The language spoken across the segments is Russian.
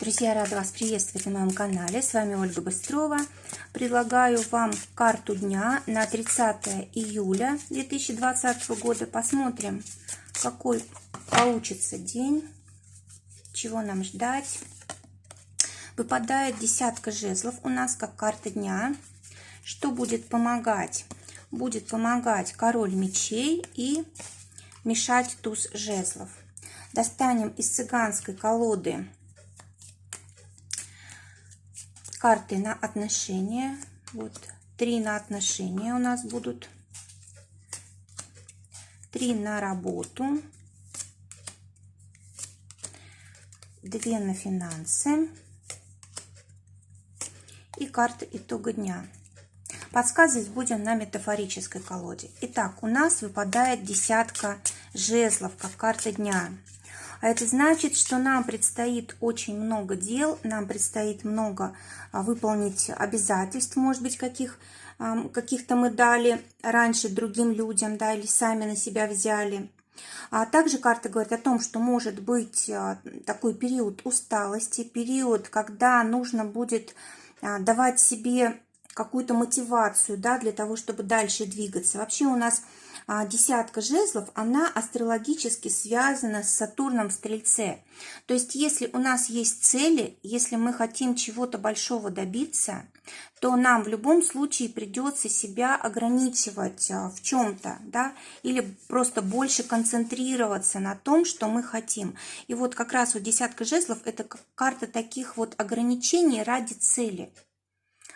Друзья, рада вас приветствовать на моем канале. С вами Ольга Быстрова. Предлагаю вам карту дня на 30 июля 2020 года. Посмотрим, какой получится день, чего нам ждать. Выпадает десятка жезлов у нас как карта дня. Что будет помогать? Будет помогать король мечей и мешать туз жезлов. Достанем из цыганской колоды карты на отношения. Вот 3 на отношения у нас будут, 3 на работу, 2 на финансы и карта итога дня. Подсказывать будем на метафорической колоде. Итак, у нас выпадает десятка жезлов как карта дня. А это значит, что нам предстоит очень много дел, нам предстоит много выполнить обязательств, может быть, каких-то мы дали раньше другим людям, да, или сами на себя взяли. А также карта говорит о том, что может быть такой период усталости, период, когда нужно будет давать себе какую-то мотивацию, да, для того, чтобы дальше двигаться. Вообще у нас десятка жезлов, она астрологически связана с Сатурном в Стрельце. То есть, если у нас есть цели, если мы хотим чего-то большого добиться, то нам в любом случае придется себя ограничивать в чем-то, да, или просто больше концентрироваться на том, что мы хотим. И вот как раз вот десятка жезлов – это карта таких вот ограничений ради цели,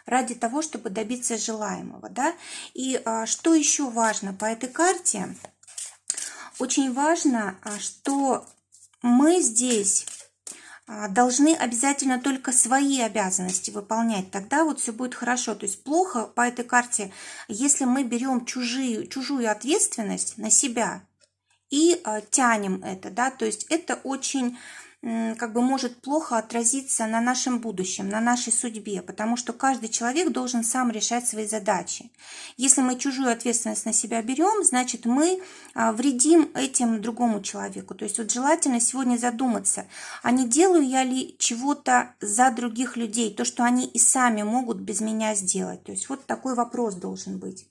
ради того, чтобы добиться желаемого, да. И что еще важно по этой карте? Очень важно, что мы здесь должны обязательно только свои обязанности выполнять, тогда вот все будет хорошо. То есть плохо по этой карте, если мы берем чужую ответственность на себя и тянем это, да, то есть это очень может плохо отразиться на нашем будущем, на нашей судьбе, потому что каждый человек должен сам решать свои задачи. Если мы чужую ответственность на себя берем, значит мы вредим этим другому человеку. То есть вот желательно сегодня задуматься, а не делаю я ли чего-то за других людей, то, что они и сами могут без меня сделать. То есть вот такой вопрос должен быть.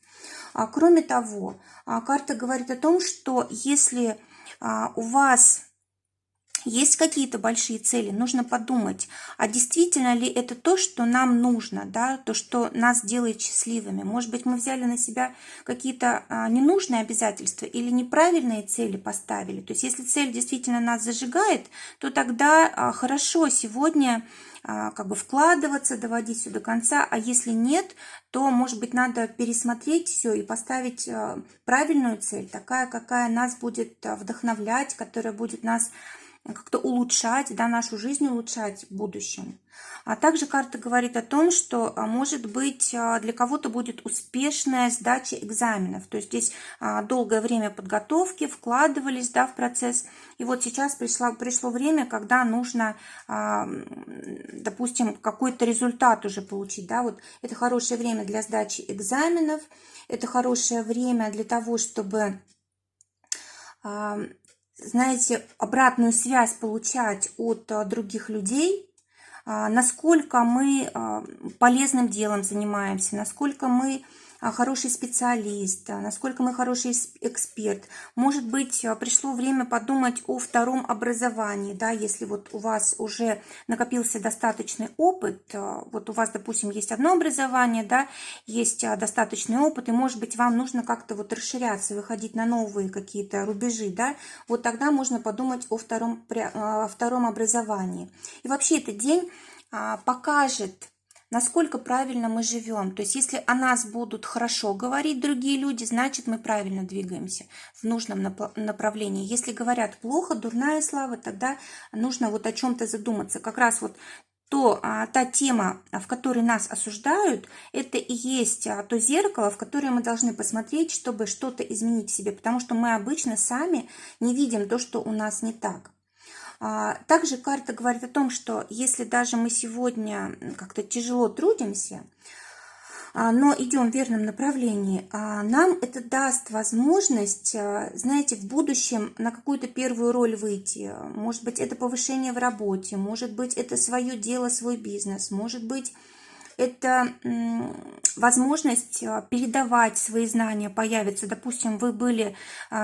Кроме того, карта говорит о том, что если у вас есть какие-то большие цели, нужно подумать, а действительно ли это то, что нам нужно, да, то, что нас делает счастливыми. Может быть, мы взяли на себя какие-то ненужные обязательства или неправильные цели поставили. То есть, если цель действительно нас зажигает, то тогда хорошо сегодня вкладываться, доводить все до конца, а если нет, то, может быть, надо пересмотреть все и поставить правильную цель, такая, какая нас будет вдохновлять, которая будет нас как-то улучшать, да, нашу жизнь улучшать в будущем. А также карта говорит о том, что, может быть, для кого-то будет успешная сдача экзаменов. То есть здесь долгое время подготовки, вкладывались, да, в процесс. И вот сейчас пришло время, когда нужно, допустим, какой-то результат уже получить. Да? Вот это хорошее время для сдачи экзаменов, это хорошее время для того, чтобы знаете, обратную связь получать от других людей, насколько мы полезным делом занимаемся, насколько мы хороший специалист, насколько мы хороший эксперт. Может быть, пришло время подумать о втором образовании, да, если вот у вас уже накопился достаточный опыт, вот у вас, допустим, есть одно образование, да, есть достаточный опыт, и, может быть, вам нужно как-то вот расширяться, выходить на новые какие-то рубежи, да, вот тогда можно подумать о втором образовании. И вообще этот день покажет, насколько правильно мы живем. То есть, если о нас будут хорошо говорить другие люди, значит, мы правильно двигаемся в нужном направлении. Если говорят плохо, дурная слава, тогда нужно вот о чем-то задуматься. Как раз вот та тема, в которой нас осуждают, это и есть то зеркало, в которое мы должны посмотреть, чтобы что-то изменить в себе, потому что мы обычно сами не видим то, что у нас не так. Также карта говорит о том, что если даже мы сегодня как-то тяжело трудимся, но идем в верном направлении. Нам это даст возможность, знаете, в будущем на какую-то первую роль выйти. Может быть, это повышение в работе, может быть, это свое дело, свой бизнес, может быть, это возможность передавать свои знания появится. Допустим, вы были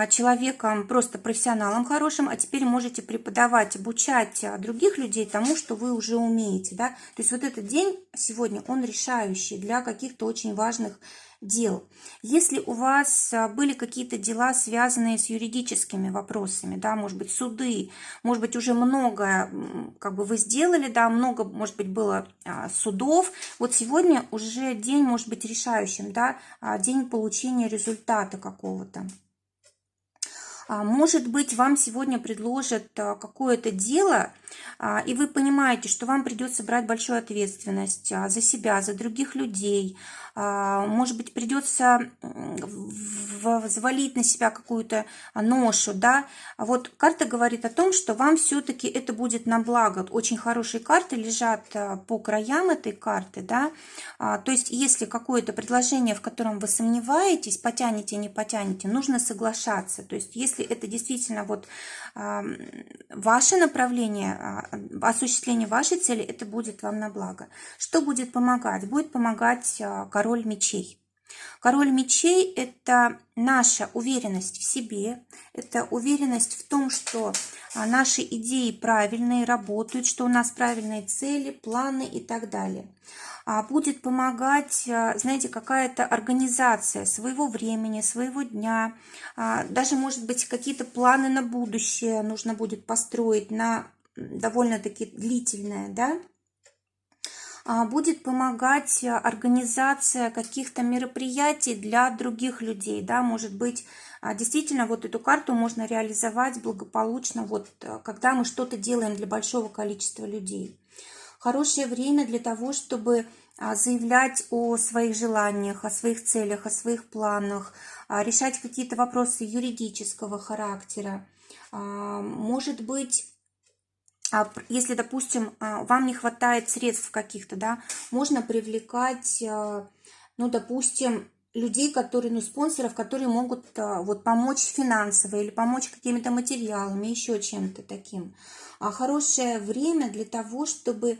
человеком, просто профессионалом хорошим, а теперь можете преподавать, обучать других людей тому, что вы уже умеете. Да? То есть вот этот день сегодня, он решающий для каких-то очень важных дел. Если у вас были какие-то дела, связанные с юридическими вопросами, да, может быть, суды, может быть, уже много как бы вы сделали, да, много, может быть, было судов, вот сегодня уже день может быть решающим, да, день получения результата какого-то. Может быть, вам сегодня предложат какое-то дело, и вы понимаете, что вам придется брать большую ответственность за себя, за других людей. Может быть, придется взвалить на себя какую-то ношу, да. Вот карта говорит о том, что вам все-таки это будет на благо. Очень хорошие карты лежат по краям этой карты, да. То есть, если какое-то предложение, в котором вы сомневаетесь, потянете, не потянете, нужно соглашаться. То есть, если это действительно вот ваше направление, осуществление вашей цели, это будет вам на благо. Что будет помогать? Будет помогать король мечей. Король мечей – это наша уверенность в себе, это уверенность в том, что наши идеи правильные, работают, что у нас правильные цели, планы и так далее. Будет помогать, знаете, какая-то организация своего времени, своего дня, даже, может быть, какие-то планы на будущее нужно будет построить на довольно-таки длительное, да. Будет помогать организация каких-то мероприятий для других людей, да, может быть, действительно вот эту карту можно реализовать благополучно, вот когда мы что-то делаем для большого количества людей. Хорошее время для того, чтобы заявлять о своих желаниях, о своих целях, о своих планах, решать какие-то вопросы юридического характера. Может быть, если, допустим, вам не хватает средств каких-то, да, можно привлекать, ну, допустим, людей, которые, ну, спонсоров, которые могут вот помочь финансово или помочь какими-то материалами, еще чем-то таким. Хорошее время для того, чтобы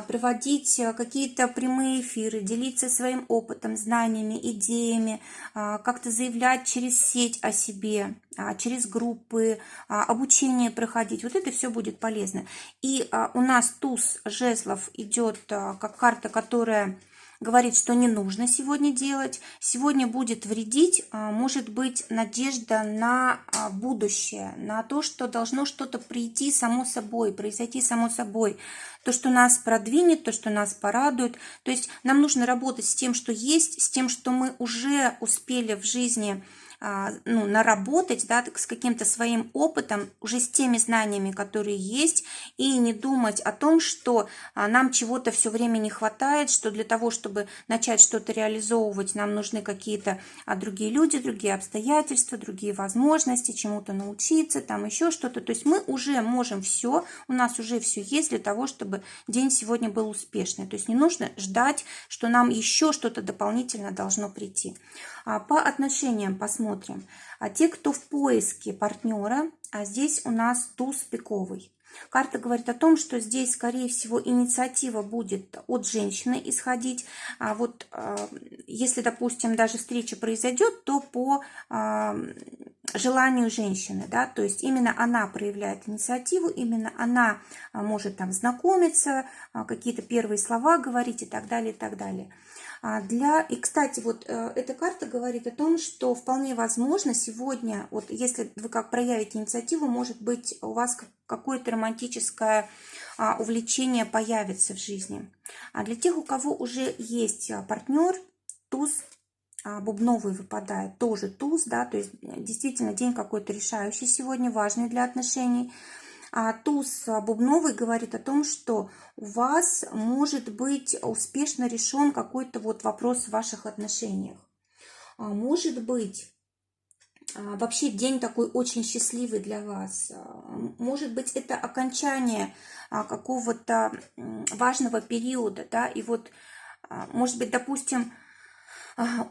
проводить какие-то прямые эфиры, делиться своим опытом, знаниями, идеями, как-то заявлять через сеть о себе, через группы, обучение проходить. Вот это все будет полезно. И у нас туз жезлов идет как карта, которая говорит, что не нужно сегодня делать. Сегодня будет вредить, может быть, надежда на будущее, на то, что должно что-то прийти само собой, произойти само собой. То, что нас продвинет, то, что нас порадует. То есть нам нужно работать с тем, что есть, с тем, что мы уже успели в жизни наработать, да, с каким-то своим опытом, уже с теми знаниями, которые есть, и не думать о том, что нам чего-то все время не хватает, что для того, чтобы начать что-то реализовывать, нам нужны какие-то другие люди, другие обстоятельства, другие возможности, чему-то научиться, там еще что-то. То есть мы уже можем все, у нас уже все есть для того, чтобы день сегодня был успешный. То есть не нужно ждать, что нам еще что-то дополнительно должно прийти. По отношениям посмотрим. Те, кто в поиске партнера, здесь у нас туз пиковый. Карта говорит о том, что здесь, скорее всего, инициатива будет от женщины исходить. Вот если, допустим, даже встреча произойдет, то по желанию женщины, да, то есть именно она проявляет инициативу, именно она может там знакомиться, какие-то первые слова говорить и так далее, и так далее. И, кстати, вот эта карта говорит о том, что вполне возможно сегодня, вот если вы как проявите инициативу, может быть, у вас какое-то романтическое увлечение появится в жизни. А для тех, у кого уже есть партнер, туз бубновый выпадает, тоже туз, да, то есть действительно день какой-то решающий сегодня, важный для отношений. Туз бубновый говорит о том, что у вас может быть успешно решен какой-то вот вопрос в ваших отношениях. Может быть, вообще день такой очень счастливый для вас. Может быть, это окончание какого-то важного периода, да, и вот, может быть, допустим,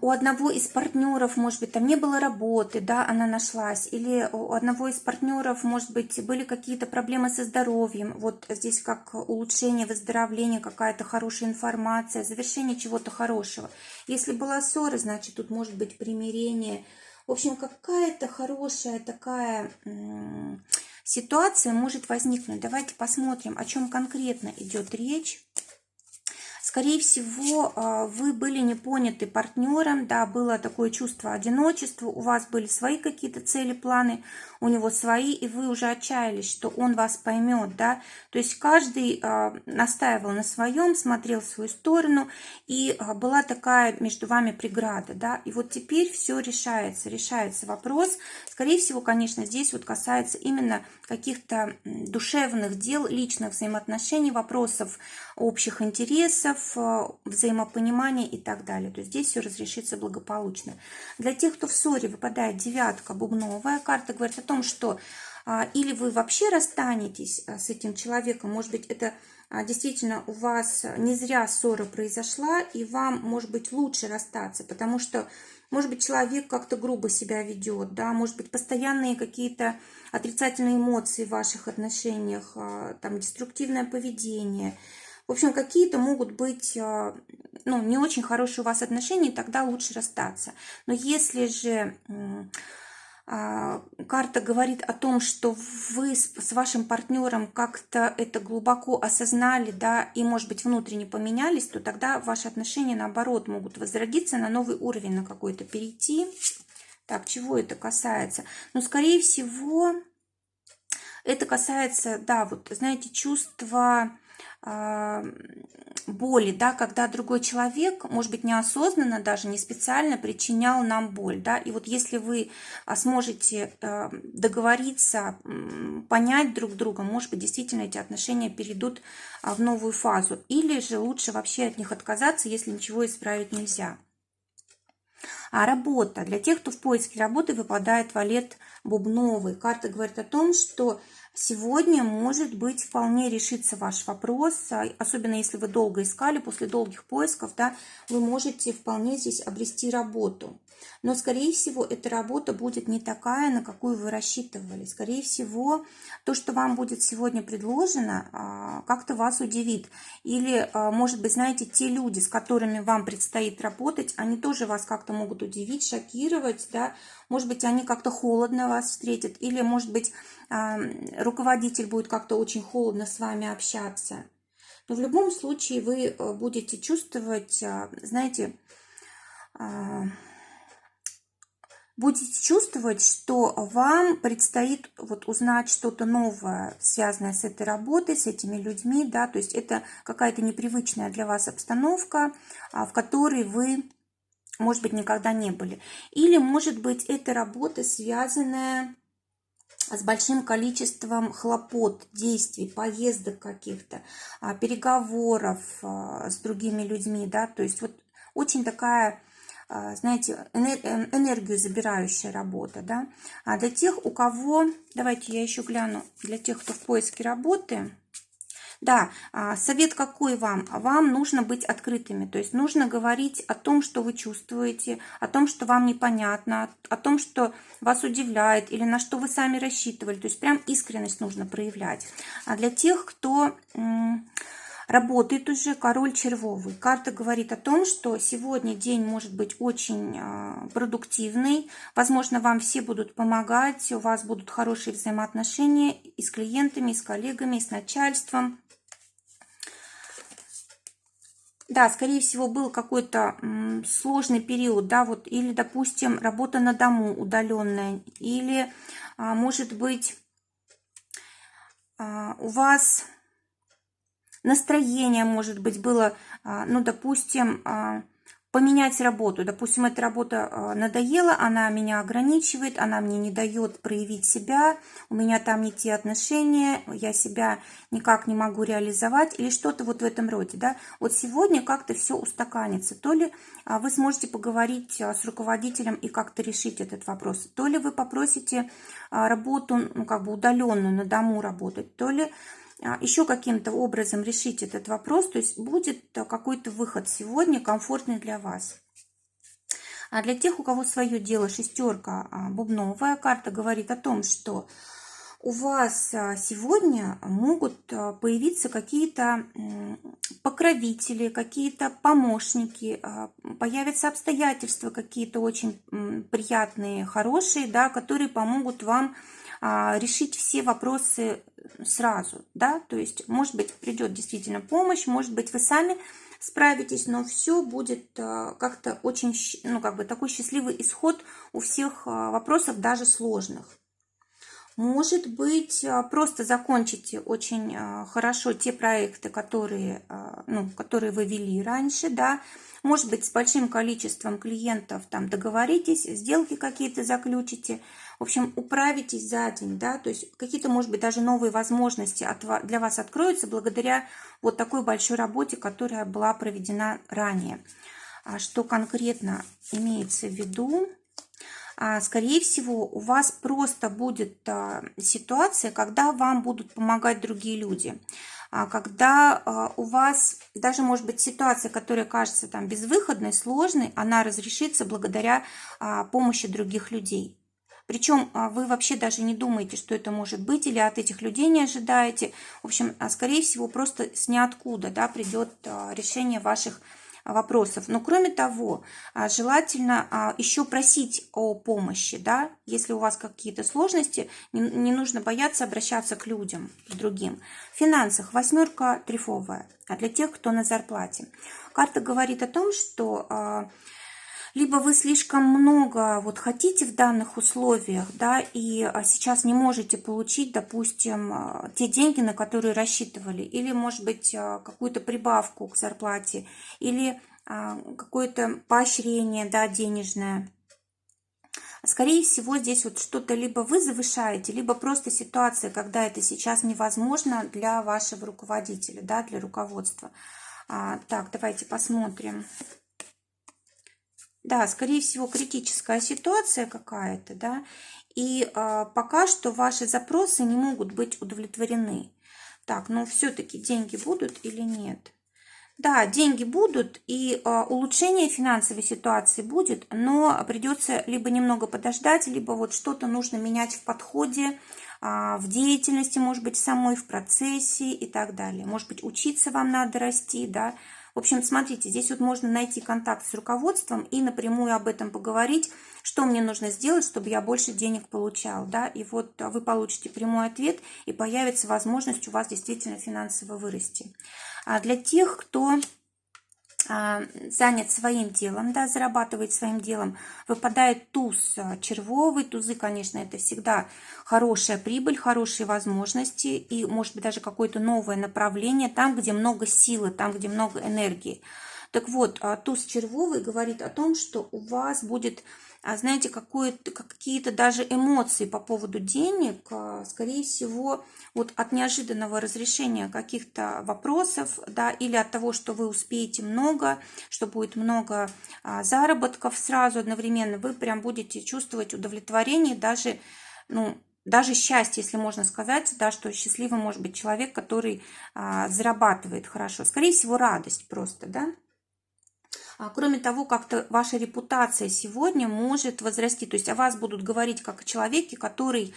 у одного из партнеров, может быть, там не было работы, да, она нашлась, или у одного из партнеров, может быть, были какие-то проблемы со здоровьем, вот здесь как улучшение, выздоровление, какая-то хорошая информация, завершение чего-то хорошего. Если была ссора, значит, тут может быть примирение. В общем, какая-то хорошая такая ситуация может возникнуть. Давайте посмотрим, о чем конкретно идет речь. Скорее всего, вы были не поняты партнером, да, было такое чувство одиночества, у вас были свои какие-то цели, планы, у него свои, и вы уже отчаялись, что он вас поймет, да. То есть каждый настаивал на своем, смотрел в свою сторону, и была такая между вами преграда, да. И вот теперь все решается вопрос. Скорее всего, конечно, здесь вот касается именно каких-то душевных дел, личных взаимоотношений, вопросов общих интересов, взаимопонимания и так далее. То есть здесь все разрешится благополучно. Для тех, кто в ссоре, выпадает девятка бубновая. Карта говорит о том, что или вы вообще расстанетесь с этим человеком, может быть, это действительно у вас не зря ссора произошла, и вам, может быть, лучше расстаться, потому что, может быть, человек как-то грубо себя ведет, да, может быть, постоянные какие-то отрицательные эмоции в ваших отношениях, там, деструктивное поведение. В общем, какие-то могут быть, ну, не очень хорошие у вас отношения, тогда лучше расстаться. Но если же карта говорит о том, что вы с вашим партнером как-то это глубоко осознали, да, и, может быть, внутренне поменялись, то тогда ваши отношения, наоборот, могут возродиться, на новый уровень на какой-то перейти. Так, чего это касается? Ну, скорее всего, это касается, да, вот, знаете, чувства боли, да, когда другой человек, может быть, неосознанно, даже не специально причинял нам боль, да, и вот если вы сможете договориться, понять друг друга, может быть, действительно эти отношения перейдут в новую фазу, или же лучше вообще от них отказаться, если ничего исправить нельзя. А работа. Для тех, кто в поиске работы, выпадает валет бубновый. Карта говорит о том, что сегодня, может быть, вполне решится ваш вопрос, особенно если вы долго искали, после долгих поисков, да, вы можете вполне здесь обрести работу. Но, скорее всего, эта работа будет не такая, на какую вы рассчитывали. Скорее всего, то, что вам будет сегодня предложено, как-то вас удивит. Или, может быть, знаете, те люди, с которыми вам предстоит работать, они тоже вас как-то могут удивить, шокировать, да. Может быть, они как-то холодно вас встретят. Или, может быть, руководитель будет как-то очень холодно с вами общаться. Но в любом случае вы будете чувствовать, знаете, что вам предстоит вот узнать что-то новое, связанное с этой работой, с этими людьми, да, то есть это какая-то непривычная для вас обстановка, в которой вы, может быть, никогда не были. Или, может быть, эта работа, связанная с большим количеством хлопот, действий, поездок каких-то, переговоров с другими людьми, да, то есть вот очень такая, знаете, энергию забирающая работа, да. А для тех, у кого, давайте я еще гляну, для тех, кто в поиске работы, да, совет какой вам? Вам нужно быть открытыми, то есть нужно говорить о том, что вы чувствуете, о том, что вам непонятно, о том, что вас удивляет или на что вы сами рассчитывали, то есть прям искренность нужно проявлять. А для тех, кто работает уже, король червовый. Карта говорит о том, что сегодня день может быть очень продуктивный. Возможно, вам все будут помогать, у вас будут хорошие взаимоотношения и с клиентами, и с коллегами, и с начальством. Да, скорее всего, был какой-то сложный период, да, вот, или, допустим, работа на дому удаленная, или, может быть, у вас настроение, может быть, было, ну, допустим, поменять работу. Допустим, эта работа надоела, она меня ограничивает, она мне не дает проявить себя, у меня там не те отношения, я себя никак не могу реализовать, или что-то вот в этом роде, да. Вот сегодня как-то все устаканится. То ли вы сможете поговорить с руководителем и как-то решить этот вопрос, то ли вы попросите работу, ну, как бы удаленную, на дому работать, то ли еще каким-то образом решить этот вопрос, то есть будет какой-то выход сегодня комфортный для вас. А для тех, у кого свое дело, шестерка бубновая, карта говорит о том, что у вас сегодня могут появиться какие-то покровители, какие-то помощники, появятся обстоятельства какие-то очень приятные, хорошие, да, которые помогут вам решить все вопросы сразу, да, то есть, может быть, придет действительно помощь, может быть, вы сами справитесь, но все будет как-то очень, ну, как бы такой счастливый исход у всех вопросов, даже сложных. Может быть, просто закончите очень хорошо те проекты, которые вы вели раньше, да. Может быть, с большим количеством клиентов там договоритесь, сделки какие-то заключите. В общем, управитесь за день, да, то есть какие-то, может быть, даже новые возможности для вас откроются благодаря вот такой большой работе, которая была проведена ранее. А что конкретно имеется в виду? Скорее всего, у вас просто будет ситуация, когда вам будут помогать другие люди. Когда у вас даже, может быть, ситуация, которая кажется там безвыходной, сложной, она разрешится благодаря помощи других людей. Причем вы вообще даже не думаете, что это может быть, или от этих людей не ожидаете. В общем, скорее всего, просто с ниоткуда, да, придет решение ваших вопросов. Но кроме того, желательно еще просить о помощи, да, если у вас какие-то сложности, не нужно бояться обращаться к людям, к другим. В финансах восьмерка трефовая, а для тех, кто на зарплате. Карта говорит о том, что либо вы слишком много вот хотите в данных условиях, да, и сейчас не можете получить, допустим, те деньги, на которые рассчитывали, или, может быть, какую-то прибавку к зарплате, или какое-то поощрение, да, денежное. Скорее всего, здесь вот что-то либо вы завышаете, либо просто ситуация, когда это сейчас невозможно для вашего руководителя, да, для руководства. Так, давайте посмотрим. Да, скорее всего, критическая ситуация какая-то, да, и пока что ваши запросы не могут быть удовлетворены. Так, но все-таки деньги будут или нет? Да, деньги будут, и улучшение финансовой ситуации будет, но придется либо немного подождать, либо вот что-то нужно менять в подходе, в деятельности, может быть, самой, в процессе и так далее. Может быть, учиться вам надо расти, да. В общем, смотрите, здесь вот можно найти контакт с руководством и напрямую об этом поговорить, что мне нужно сделать, чтобы я больше денег получал, да, и вот вы получите прямой ответ, и появится возможность у вас действительно финансово вырасти. А для тех, кто занят своим делом, да, зарабатывает своим делом, выпадает туз червовый. Тузы, конечно, это всегда хорошая прибыль, хорошие возможности и, может быть, даже какое-то новое направление, там, где много силы, там, где много энергии. Так вот, туз червовый говорит о том, что у вас будет, знаете, какие-то даже эмоции по поводу денег, скорее всего, вот от неожиданного разрешения каких-то вопросов, да, или от того, что вы успеете много, что будет много заработков сразу одновременно, вы прям будете чувствовать удовлетворение, даже, даже счастье, если можно сказать, да, что счастливым может быть человек, который зарабатывает хорошо. Скорее всего, радость просто, да. Кроме того, как-то ваша репутация сегодня может возрасти. То есть о вас будут говорить как о человеке, который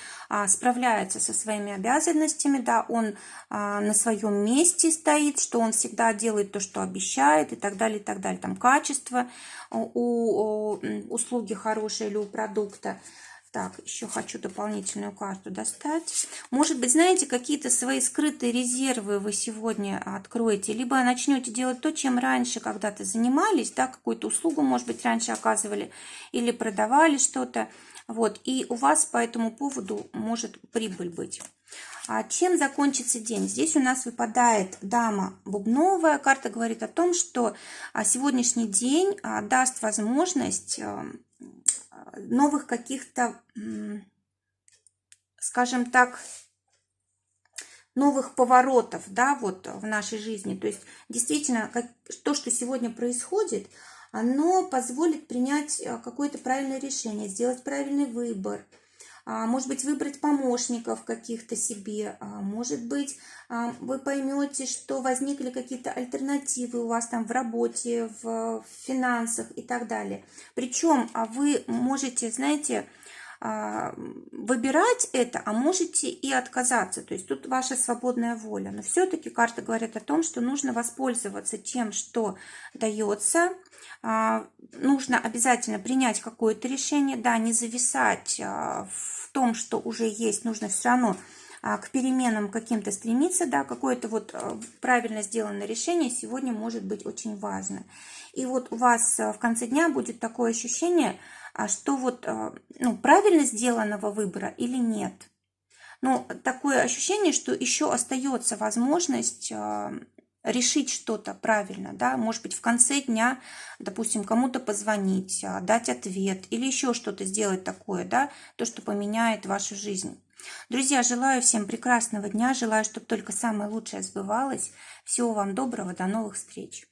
справляется со своими обязанностями, да, он на своем месте стоит, что он всегда делает то, что обещает и так далее, и так далее. Там качество у услуги хорошее или у продукта. Так, еще хочу дополнительную карту достать. Может быть, знаете, какие-то свои скрытые резервы вы сегодня откроете, либо начнете делать то, чем раньше когда-то занимались, да, какую-то услугу, может быть, раньше оказывали, или продавали что-то. Вот, и у вас по этому поводу может прибыль быть. А чем закончится день? Здесь у нас выпадает дама бубновая. Карта говорит о том, что сегодняшний день даст возможность новых каких-то, скажем так, новых поворотов, да, вот в нашей жизни. То есть действительно то, что сегодня происходит, оно позволит принять какое-то правильное решение, сделать правильный выбор. может быть, выбрать помощников каких-то себе, может быть, вы поймете, что возникли какие-то альтернативы у вас там в работе, в финансах и так далее. Причем вы можете, знаете, выбирать это, а можете и отказаться. То есть тут ваша свободная воля. Но все-таки карты говорят о том, что нужно воспользоваться тем, что дается. Нужно обязательно принять какое-то решение, да, не зависать в том, что уже есть, нужно все равно к переменам каким-то стремиться, да, какое-то вот правильно сделанное решение сегодня может быть очень важно. И вот у вас в конце дня будет такое ощущение, что вот правильно сделанного выбора или нет. Но такое ощущение, что еще остается возможность решить что-то правильно, да, может быть, в конце дня, допустим, кому-то позвонить, дать ответ или еще что-то сделать такое, да, то, что поменяет вашу жизнь. Друзья, желаю всем прекрасного дня, желаю, чтобы только самое лучшее сбывалось. Всего вам доброго, до новых встреч.